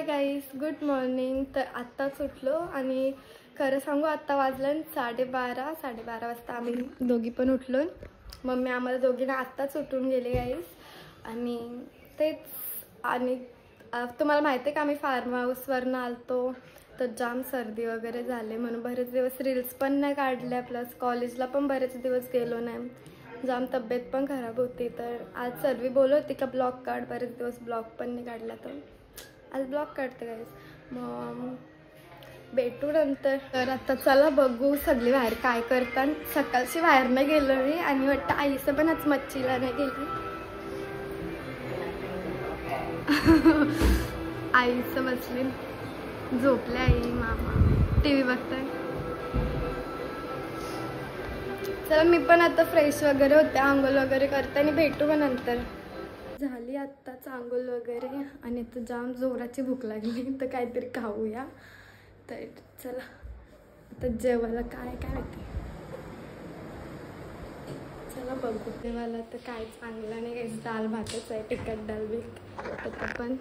Hi guys, good morning. तर आत्ताच उठलो आणि खरं सांगू आत्ता वाजलं 12:30 वाजता आम्ही दोघी पण उठलो. मम्मी आम्हाला दोघींना आत्ताच उठून गेले गाईज. आणि तेच आणि तुम्हाला माहिती आहे का आम्ही फार्म हाऊसवरनं आलतो तर जाम सर्दी वगैरे झाले म्हणून बरेच दिवस रील्स पण नाही काढल्या. प्लस कॉलेजला पण बरेच दिवस गेलो नाही. जाम तब्येत पण खराब होती. तर आज सर्वी बोलत होती का ब्लॉग काढ, बरेच दिवस ब्लॉग पण नाही काढला तर आज ब्लॉग काढते गाईज. मग भेटू नंतर. तर आता चला बघू सगळी बाहेर काय करतात. सकाळची बाहेर नाही गेलो मी आणि वाटतं आईचं पण आज मच्छीला नाही गेली. आईचं बसले झोपले, आई मामा टी व्ही बघताय. चला मी पण आता फ्रेश वगैरे होते, आंघोळ वगैरे करते आणि भेटू का नंतर. झाली आत्ताच आंघोळ वगैरे आणि आता जाम जोराची भूक लागली तर काहीतरी खाऊया. तर चला आता जेवायला काय काय माहिती, चला बघू. जेवायला तर काय चांगलं नाही, काही दाल भातच आहे, तिखट डाल बीट. आता पण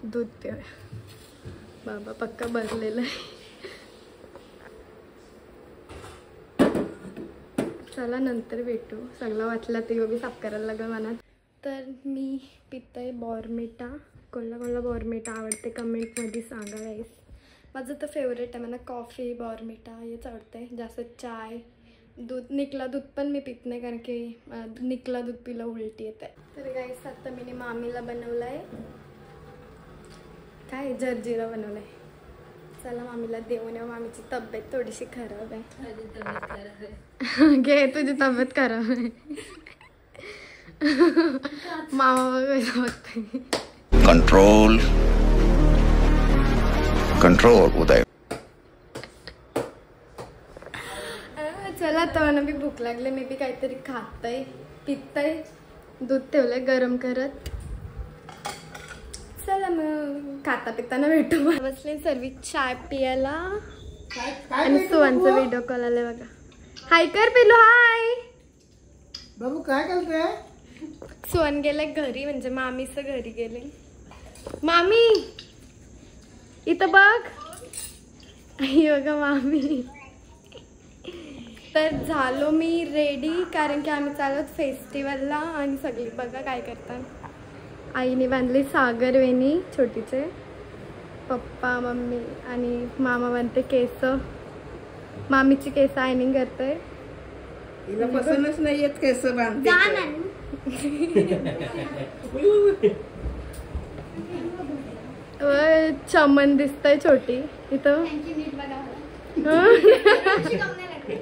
दूध पिऊया, बाबा पक्का भरलेलं आहे. चला नंतर भेटू. सगळं वाटलं ते बी साफ करायला लागलं मनात. तर मी पिते बॉर्मिटा. कोणाला बॉर्मिटा आवडते कमेंटमध्ये सांगा गाईस. माझं तर फेवरेट आहे, मला कॉफी बॉर्मिटा हेच आवडते जास्त. चाय दूध निकला दूध पण मी पित नाही कारण की निकला दूध पिला उलटी येते. तर गाईस आता मी मामीला बनवलं आहे काय जर्जिरा बनवलं आहे. चला मामीला देऊन येऊ. मामीची तब्येत थोडीशी खराब आहे. घे तुझी तब्येत खराब आहे. मामा वगैरे होते. कंट्रोल कंट्रोल उदय. चला तर मला बी भूक लागले, मी बी काहीतरी खातय पितय. दूध ठेवलंय गरम करत. चला मग खाता पिताना भेटू. बसले सर्वी चाय पियाला आणि सुवांचा व्हिडिओ कॉल आलाय बघा. हाय कर पिलू, हाय बाबू काय करते. सुवन गेले घरी, म्हणजे मामीचं घरी गेले. मामी इथं बघ, बघा मामी. तर झालो मी रेडी कारण की आम्ही चाललो फेस्टिवलला आणि सगळी बघा काय करतात. आईने बांधली सागर वेणी छोटीचे, पप्पा मम्मी आणि मामा बांधते केस. मामीची केस आयनिंग करते. हिला पसंतच नाही येत केस बांधते. चमन दिसतय छोटी इथं.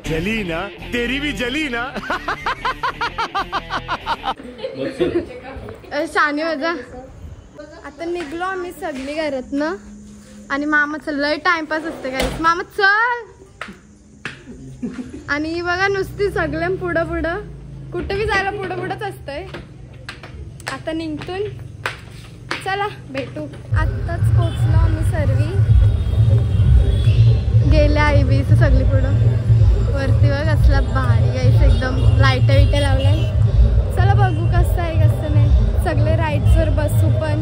जली ना तेरी भी जली ना. शानी वजा. आता निघलो आम्ही सगळी घरात ना आणि मामाचं लय टाइमपास असते गाईस. मामा चल. आणि बघा नुसती सगळे पुढं पुढं कुठे बी जायला पुढं पुढंच असतंय. आता निघतून चला भेटू. आत्ताच पोचलो आम्ही सर्वी. गेल्या आई बी सगळी पुढं वरती बघ असला भारी गाईस एकदम लाईट विटे लावल्या. चला बघू कसं आहे कसं नाही. सगळे राईड्सवर बसू पण.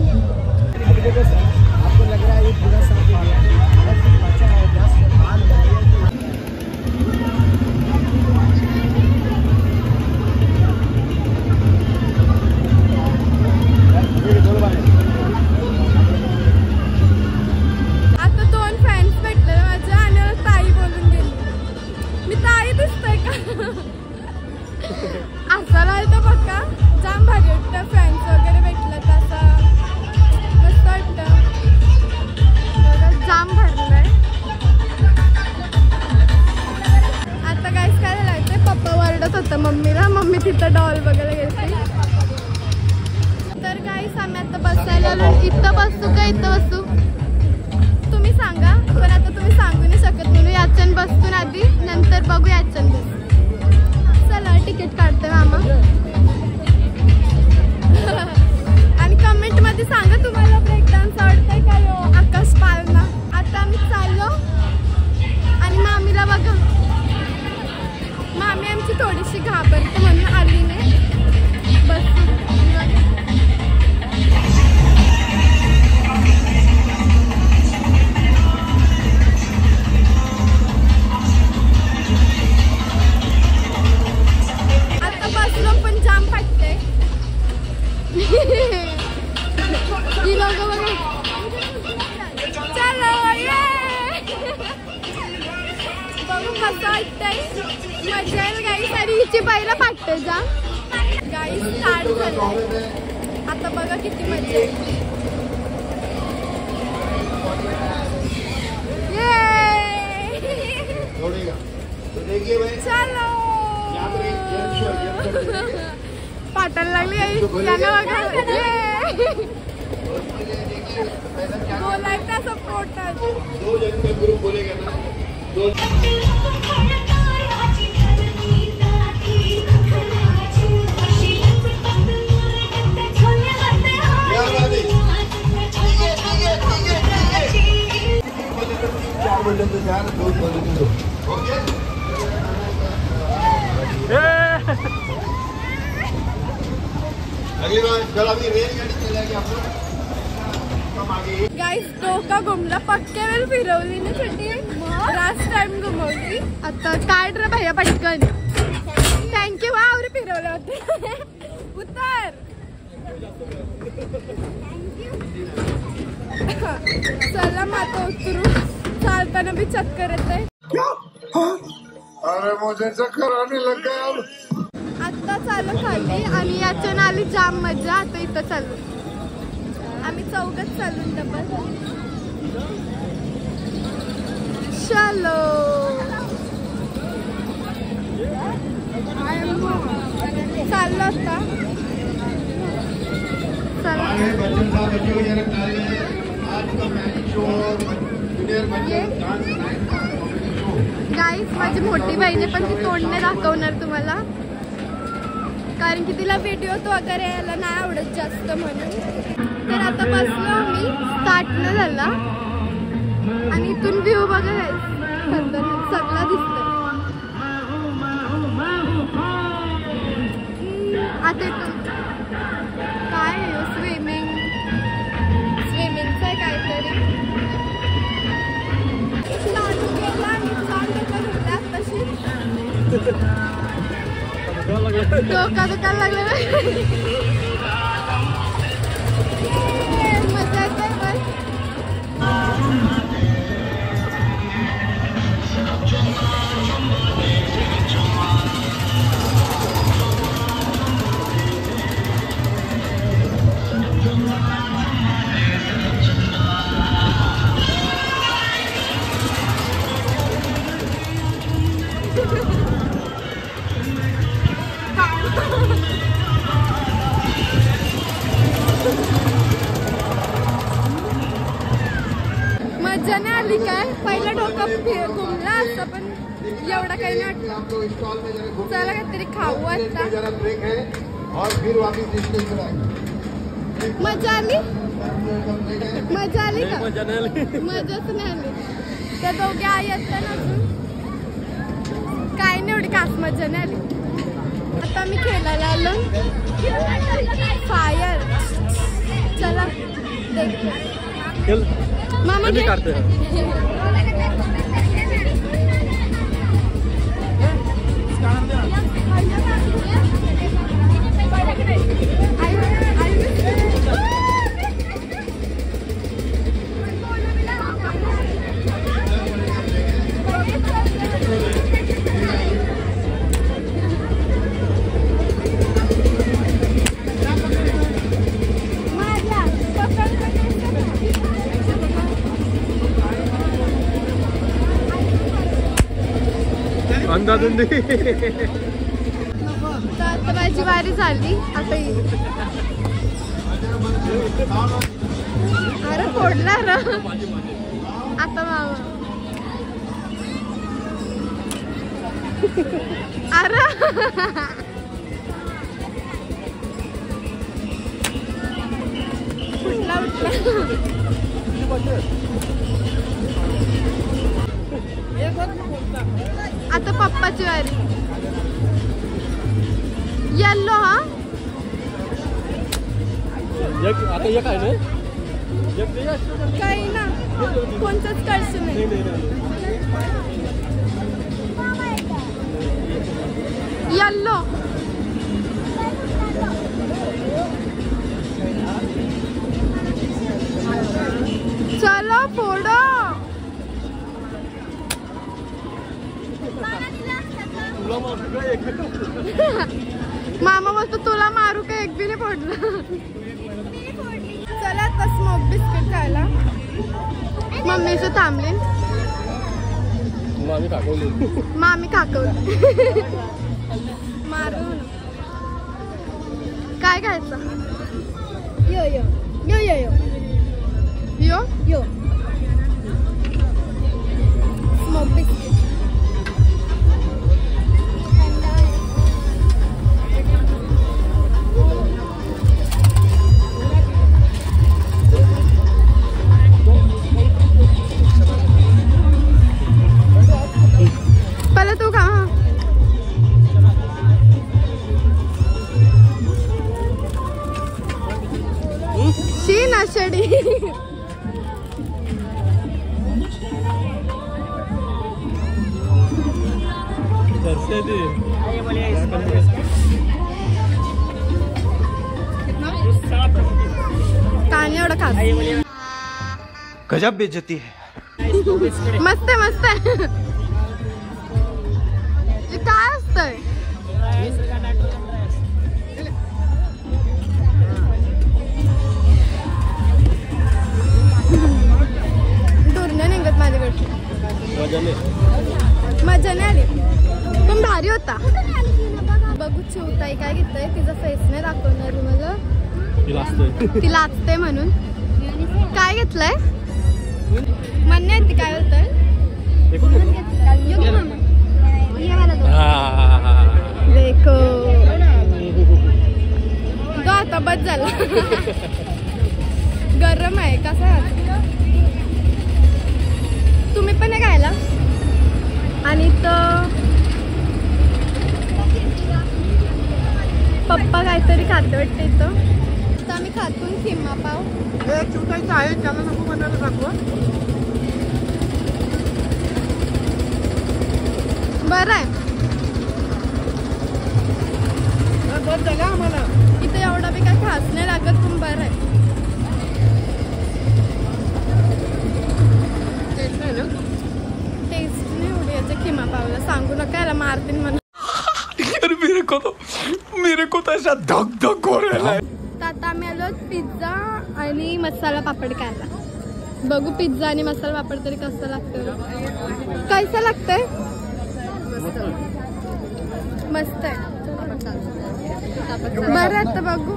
आता 2 फॅन्स भेटले माझ्या आणि ताई बोलून गेली. मी ताई दिसतोय का असं राहिलं पक्का. जाम भारी वाटतं फॅन्स वगैरे भेटलं तर असं मस्त वाटतं. जाम भरलंय. आता काहीच काय झालं ते पप्पा वरडत होतं मम्मीला. मम्मी तिथं डॉल बघायला गेली. तर काहीच आम्ही आता बसायला आलो. इथं बसू का इथं बसू तुम्ही सांगा. पण आता तुम्ही सांगू नाही शकत म्हणून याच्यान बसतून आधी नंतर बघू याच्यान बस. चला तिकीट काढते मामा. आणि कमेंट मध्ये सांगा तुम्हाला ब्रेक डान्स आवडतंय का आकाश पाळणा. आता आम्ही चाललो आणि मामीला बघा. मामी आमची थोडीशी घाबरते म्हणून आली नाही. बस चल गाईस आणि हिची बाईला फाटते जा गाईस स्टार्ट झालं आता बघा किती मजा येते चलो पाटायला लागली याला बघा बोलायचं असं पोटात गाइस डोका घुमला पक्क्या वेळ फिरवली ना छोटी लास्ट टाइम घुमवली आता काढ रे भैया पटकन थँक्यू वावरे फिरवले होते उतर चला माता उतरू चालताना भी चक्कर येते अरे मुझे चक्कर आने लग गया अब आता चालू खाली आणि याच्या आली जाम मजा आता इथं चालू आम्ही चौघच चालून डबल चलो चाललो आता गाईस माझी मोठी बहिणी पण ती तोंडने दाखवणार तुम्हाला कारण की तिला व्हिडिओ तो वगैरे यायला नाही आवडत जास्त म्हणून तर आता बसलो आम्ही स्टार्ट न झाला आणि इथून व्ह्यू बघा सगळा दिसतोय आता इथून काय स्विमिंगचं आहे काहीतरी डोका दुखायला लागलं मजा येते बस मजा नाही आली काय पहिला डोका घुमला असता पण एवढा काही नाही वाटलं चला काहीतरी खाऊ आता मजा आली मजा आली का मजाच नाही आली त्या दोघे आई असताना अजून काय नाही एवढी खास मजा नाही आली आता मी खेळायला आलो फायर चला मामा अंदाधुंदी आता माझी वारी झाली आता अरे फोडला र आता मामा अरे उठला आता पप्पाची वारी येल्लो हा आता एक आहे ना काही ना कोणतंच कळचं नाही येल्लो चलो फोडो मामा बोलतो तुला मारू का एक बी नाही फोडलं. चला आता स्मोक बिस्किट खायला. मम्मीचं थांबले आम्ही काकवली. मामी काकवली. मारू काय खायचं? यो यो यो यो यो यो यो स्मोक बिस्किट. पहले तू खा. शी नाशडी. कान एवढं खात. गजब बेइज्जती है. मस्त आहे मस्त आहे. काय असतंय? दूरने निघत माझ्याकडची. मजा नाही आली पण भारी होता. बघू चिवताई काय घेतलंय. तिचा फेस नाही दाखवणार मला. ती लाचते म्हणून. काय घेतलंय म्हणणे ती काय होतंय. देखो तो आता बस झाला. गरम आहे कसा. तुम्ही पण खायला. आणि तो पप्पा काहीतरी खाते वाटतं इथं. तर आम्ही खातून खिमा पाव. बरं आहे. इथं एवढा बी काय खास नाही लागत पण बरं आहे. टेस्ट नाही एवढी याच्या खिमा पावला. सांगू नका याला मारतील म्हणून. मेरे को तो ऐसा धक धक हो रहा है. तर आता आम्ही आलो पिझ्झा आणि मसाला पापड खायला. बघू पिझ्झा आणि मसाला पापड तरी कसं लागतं. कसं लागतंय. मस्त आहे. बरं आता बघू.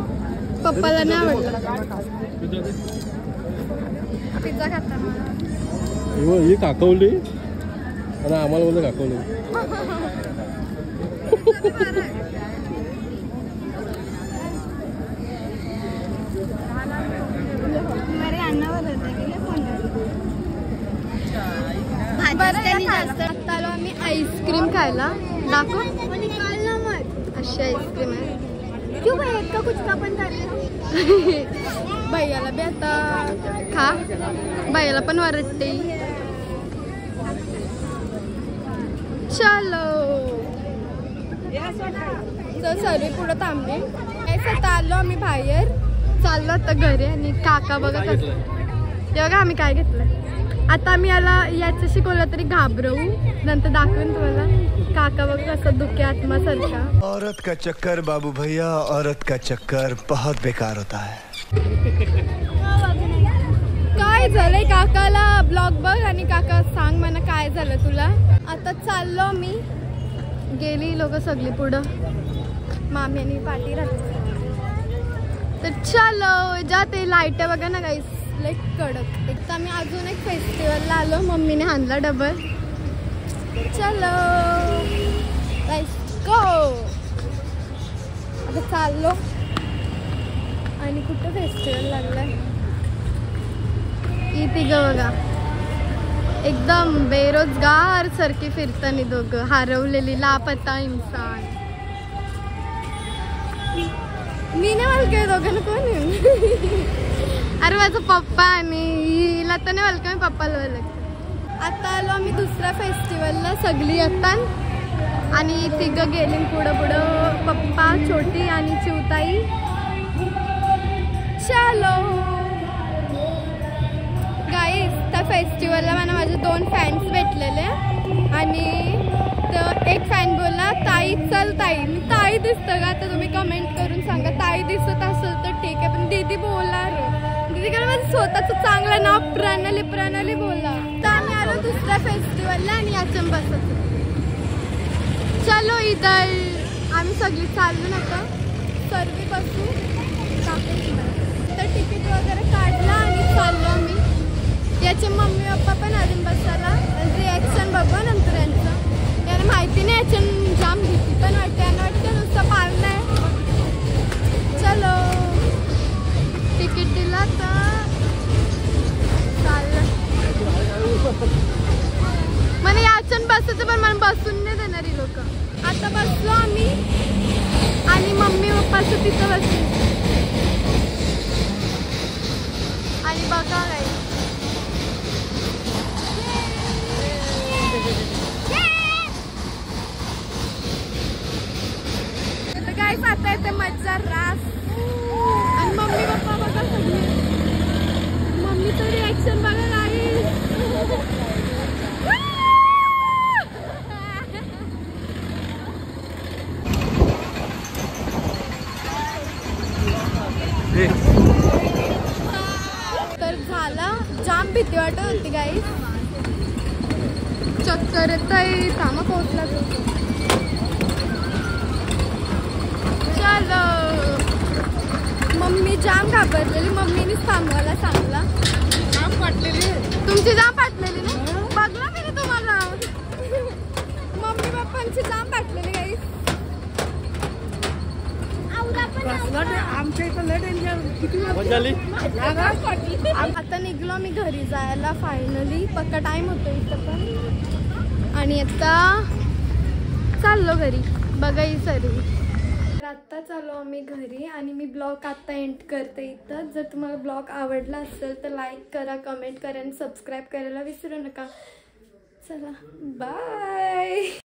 पप्पाला नाही आवडलं पिझ्झा खाताना. ही काकवली आणि आम्हाला बोलले काकवली. आता आलो आम्ही आईस्क्रीम खायला. दाखव अशी आईस्क्रीम आहे. क्यों भैया का कुछ का पण भैयाला बी आता खा. भैयाला पण वरटते. चलो सर्व पुढं थांबले. आता आलो आम्ही बाहेर. चाललो आता घरी. आणि काका बघा कसं. ते बघा आम्ही काय घेतलंय. आता आम्ही याच्याशी कोणाला तरी घाबरवू. नंतर दाखवून तुम्हाला. काका बघा कसं दुःखी आत्मा सारखा. औरत का चक्कर बाबू भैया, औरत का चक्कर बहुत बेकार होता है. काय झालंय काकाला. ब्लॉग बघ आणि काका सांग मला काय झालं तुला. आता चाललो मी. गेली लोक सगळी पुढं. मामी आणि पाठी राहते. तर चलो जाते. लाईट बघा ना गाईस लाईक कडक. एक तर आम्ही अजून एक फेस्टिवलला आलो. मम्मीने आणला डबल. चलो लेट्स गो. आता चाललो. आणि कुठं फेस्टिवल लागलाय. ही तिघं बघा एकदम बेरोजगार सारखी फिरतानी दोघं. हरवलेली लापता इंसान. मी नाही वळखय दोघांना. कोण आहे. अरे माझा पप्पा आणि हिला तर नाही वळखं. मी पप्पाला वळखते. आता आलो आम्ही दुसऱ्या फेस्टिवलला सगळी येतात. आणि तिघं गेली पुढं पुढं. पप्पा छोटी आणि चिवताई. चलो गाईस त्या फेस्टिवलला मला माझे 2 फॅन्स भेटलेले. आणि तर एक फॅन बोलला ताई चल ताई, मी ताई दिसतं का? तर तुम्ही कमेंट करून सांगा. ताई दिसत असेल तर ठीक आहे, पण दीदी बोलणार. दीदीकडे माझं स्वतःचं चांगलं नाव प्रणाली बोला. तर आम्ही आलो दुसऱ्या फेस्टिवलला आणि याच्यात बसत. चलो इधर आम्ही सगळी चाललो ना आता सर्वी बसू. तर तिकीट वगैरे काढला आणि चाललो आम्ही. याचे मम्मी पप्पा पण अजून बसायला. रिॲक्शन बघू नंतर यांचं. याला माहिती नाही याच्या जाम भीती पण वाटते. यांना वाटतं नुसतं पाळणं आहे. चलो तिकीट दिला तर चाललं. मला याच्यात बसायचं पण मला बसून नाही देणारी लोक. आता बसलो आम्ही आणि मम्मी पप्पाचं तिथं बसले आणि बघा काय काय आता येते मज्जा रास. आणि मम्मी पप्पा बघा सगळे. मम्मीचं रिॲक्शन बघा काय. तर झाला जाम भीती वाटत होती गाईस. चक्कर येतंय. थांबा पोहोचला तो. चलो मम्मी जाम घाबरलेली. मम्मीनीच थांबवायला सांगला. तुमची जाम फाटलेली ना. बघला मी तुम्हाला. मम्मी पप्पांची जाम फाटलेली गाईस. आता निघलो आम्ही घरी जायला फायनली. पक्का टाइम होतो इथं पण. आणि आता चाललो घरी. बघा ही सर्व. आत्ता चाललो आम्ही घरी आणि मी ब्लॉग आत्ता एंड करते इथं. जर तुम्हाला ब्लॉग आवडला असेल तर लाईक करा, कमेंट करा आणि सबस्क्राईब करायला विसरू नका. चला बाय.